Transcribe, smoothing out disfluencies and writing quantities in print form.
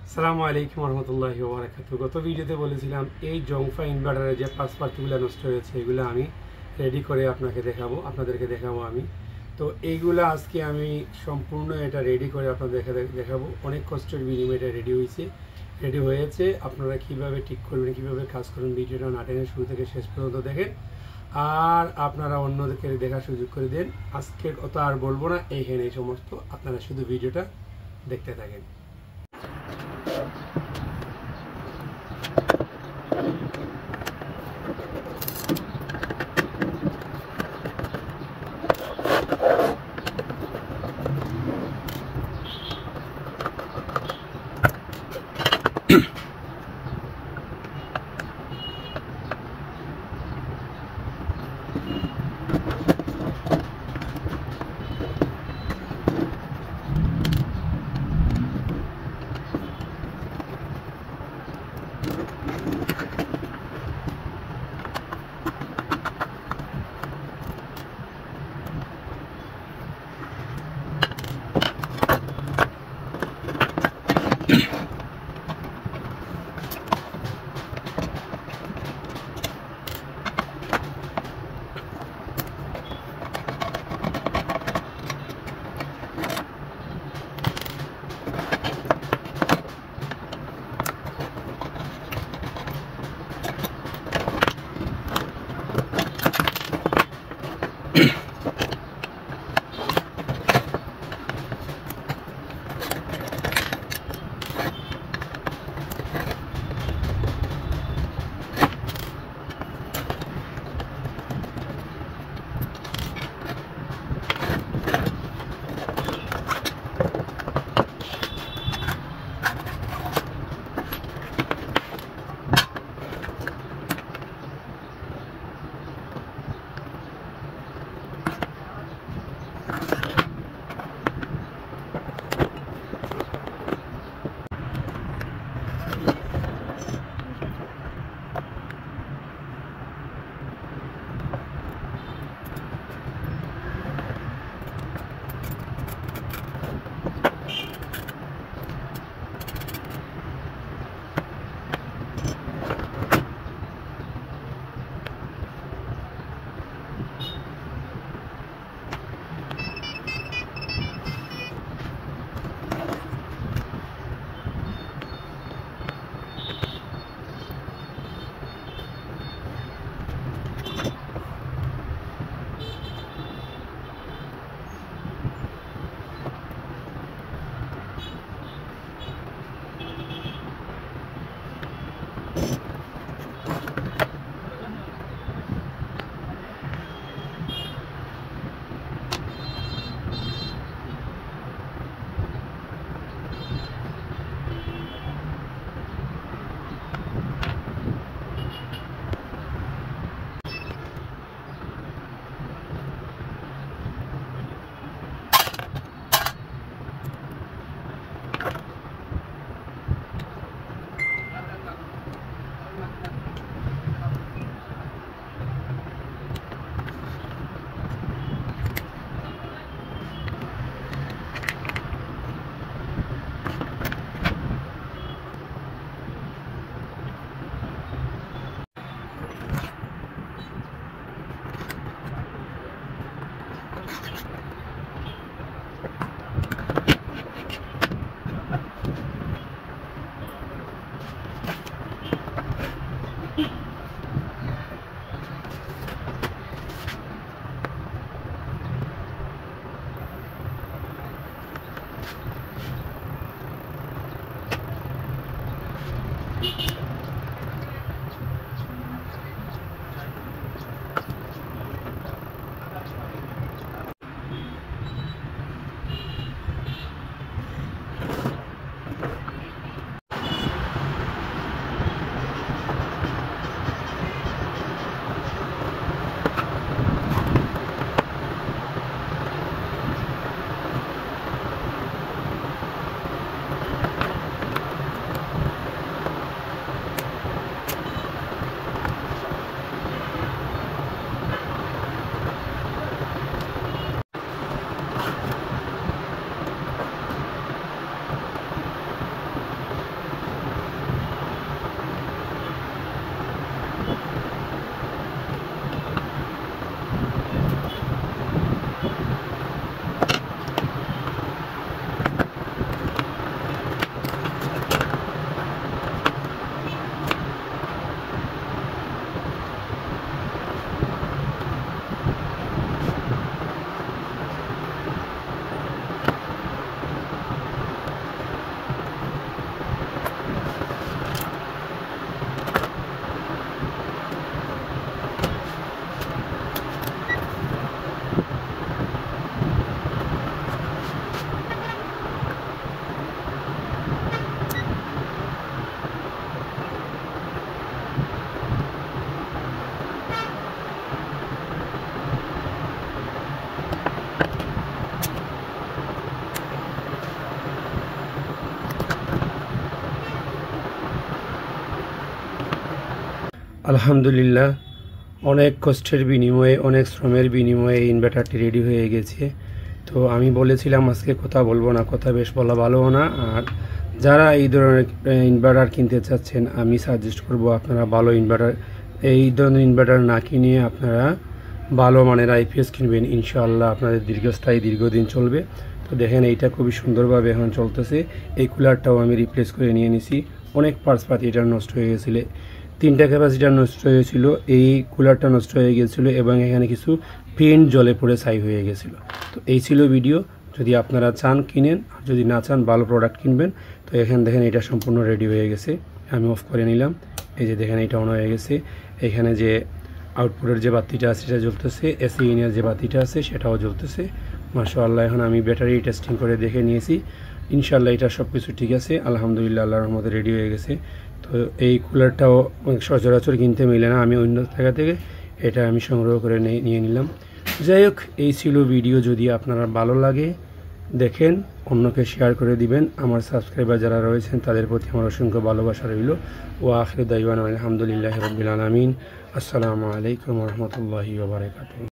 আসসালামু আলাইকুম রহমতুল্লাহি ওয়া বারাকাতুহু। গত ভিডিওতে বলেছিলাম এই জংফা ইনভার্টারে যে পাঁচ পার্টগুলো নষ্ট হয়েছে এগুলো আমি রেডি করে আপনাদেরকে দেখাবো আমি। তো এইগুলো আজকে আমি সম্পূর্ণ এটা রেডি করে আপনাদেরকে দেখাবো। অনেক কষ্টের বিনিময়ে এটা রেডি হয়েছে। আপনারা কিভাবে ঠিক করবেন, কিভাবে কাজ করবেন, ভিডিওটা না টেনে শুরু থেকে শেষ পর্যন্ত দেখেন আর আপনারা অন্যদেরকে দেখার সুযোগ করে দেন। আজকে কথা আর বলবো না, এইখানে এই সমস্ত আপনারা শুধু ভিডিওটা দেখতে থাকেন। আলহামদুলিল্লাহ, অনেক কষ্টের বিনিময়ে, অনেক শ্রমের বিনিময়ে এই ইনভার্টারটি রেডি হয়ে গেছে। তো আমি বলেছিলাম আজকে কথা বলবো না, কথা বেশ বলা ভালোও না। আর যারা এই ধরনের ইনভার্টার কিনতে চাচ্ছেন, আমি সাজেস্ট করব আপনারা ভালো ইনভার্টার, এই ধরনের ইনভার্টার না কিনে আপনারা ভালো মানের আইপিএস কিনবেন। ইনশাআল্লাহ আপনাদের দীর্ঘস্থায়ী দীর্ঘদিন চলবে। তো দেখেন এইটা খুবই সুন্দরভাবে এখন চলতেছে। এই কুলারটাও আমি রিপ্লেস করে নিয়ে নিছি। অনেক পার্টসপাতি এটা নষ্ট হয়ে গেছিলো, 3টা ক্যাপাসিটার নষ্ট হয়েছিল, এই কুলারটা নষ্ট হয়ে গেছিলো এবং এখানে কিছু পেন্ট জলে পড়ে ছাই হয়ে গেছিলো। তো এই ছিল ভিডিও। যদি আপনারা চান কিনেন, আর যদি না চান ভালো প্রোডাক্ট কিনবেন। তো এখানে দেখেন এটা সম্পূর্ণ রেডি হয়ে গেছে, আমি অফ করে নিলাম। এই যে দেখেন এটা অন হয়ে গেছে। এখানে যে আউটপুটের যে বাতিটা আছে সেটা জ্বলতেছে, এসি ইনের যে বাতিটা আছে সেটাও জ্বলতেছে। মাশাআল্লাহ, এখন আমি ব্যাটারি টেস্টিং করে দেখে নিয়েছি, ইনশাআল্লাহ এটা সব কিছু ঠিক আছে। আলহামদুলিল্লাহ, আল্লাহর রহমতে রেডি হয়ে গেছে। তো এই কুলারটাও সচরাচর কিনতে মিলে না, আমি অন্য জায়গা থেকে এটা আমি সংগ্রহ করে নিয়ে নিলাম। যাই হোক, এই ছিল ভিডিও। যদি আপনারা ভালো লাগে দেখেন, অন্যকে শেয়ার করে দিবেন। আমার সাবস্ক্রাইবার যারা রয়েছেন তাদের প্রতি আমার অসংখ্য ভালোবাসা রইল। ও আখিরু দাইওয়ানা আলহামদুলিল্লাহি রাব্বিল আলামিন। আসসালামু আলাইকুম ওয়া রাহমাতুল্লাহি ওয়া বারাকাতুহু।